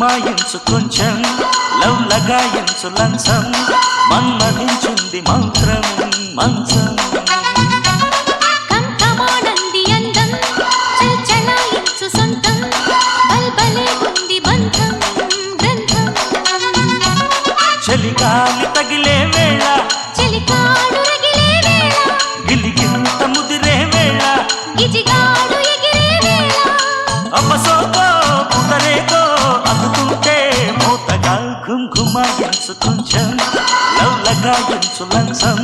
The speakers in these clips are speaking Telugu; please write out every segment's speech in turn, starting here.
గుమాయించు కొంచెం లవ్ లగాయించు లంచం మన్మధించింది మంత్రం మంచం చలిగాలి తగిలే వేళ చలికాడు రగిలే వేళ గిలిగింత ముదిరే వేళ గిజిగాడు ఎగిరే వేళ అపసోకో పుతరేకో అందుకుంటే మూతగా ఘుంఘుమాయించు కొంచెం లవ్ లగాయించు లంచం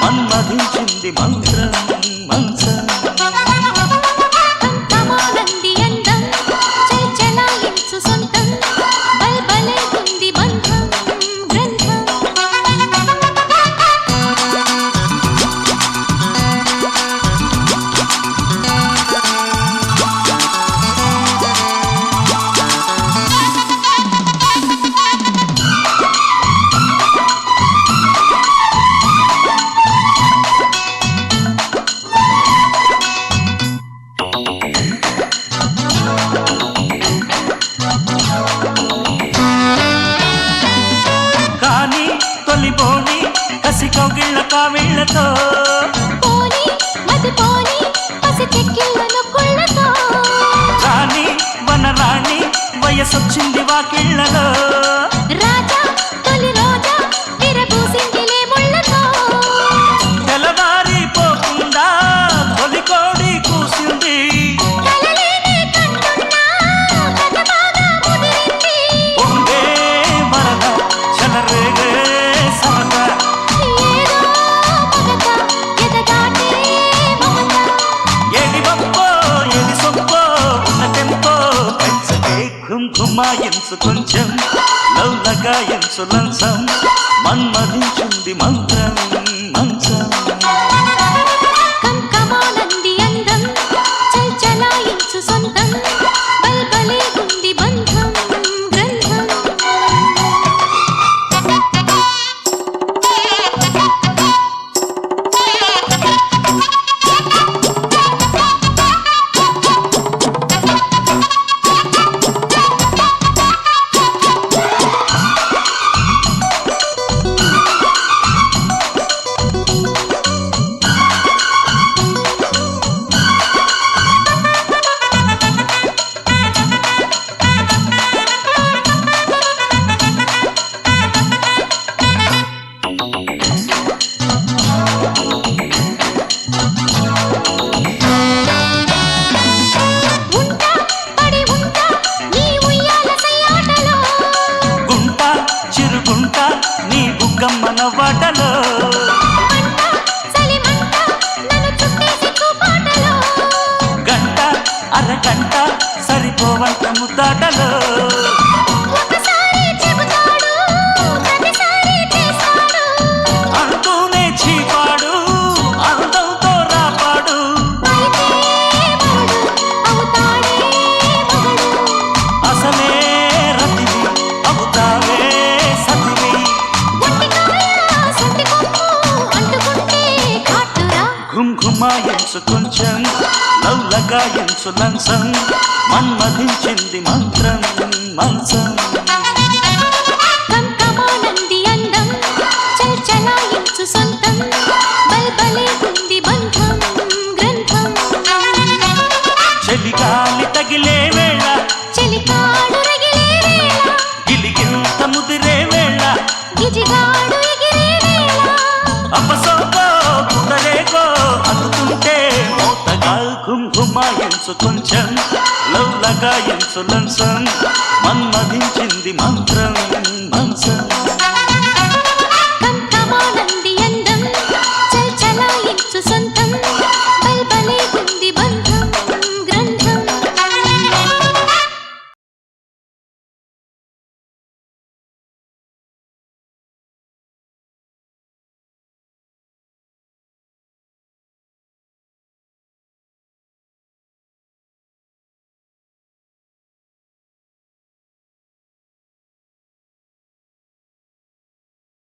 మన్మధించింది మంత్రం మంచం కౌగిళ్ళ కావిళ్ళతో పోని మది పోని పసి చెక్కిళ్ళను కుళ్ళతో రాణి వనరాణి వయసొచ్చింది వాకిళ్ళలో రాజా తొలి రోజా విరబూసిందిలే ముళ్ళతో తెలవారిపోకుండా తొలి కోడి కూసింది కలలేనే కంటున్నా కథ బాగా ముదిరింది పొంగే వరద చలరేగే సరదా ఘుంఘుమాయించు కొంచెం లవ్ లగాయించు లంచం మన్మధించింది మంత్రం మంచం కంకమానంది అందం చల్చలాయించు సొంతం బల్బలే ఉంది బంధం గ్రంథం గమ్మన వాటలో గంట అరగంట సరిపోవంత ముద్దాటలో అంటూనే చీపాడు అందంతో రాపాడు అసలే రతివి అవుతావే సతివి ఘుంఘుమాయించు కొంచెం లవ్ లగాయించు లంచం మన్మధించింది మంత్రం మంచం కంకమానంది అందం చల్చలాయించు సొంతం బల్బలే ఉంది బంధం గ్రంథం చలిగాలి తగిలే వేళ చలికాడు రగిలే వేళ గిలిగింత ముదిరే వేళ గిజిగాడు ఎగిరే వేళ అపసోకో పుతరేకో అందుకుంటే మూతగా ఘుంఘుమాయించు కొంచెం లవ్ లగాయించు లంచం మన్మధించింది మంత్రం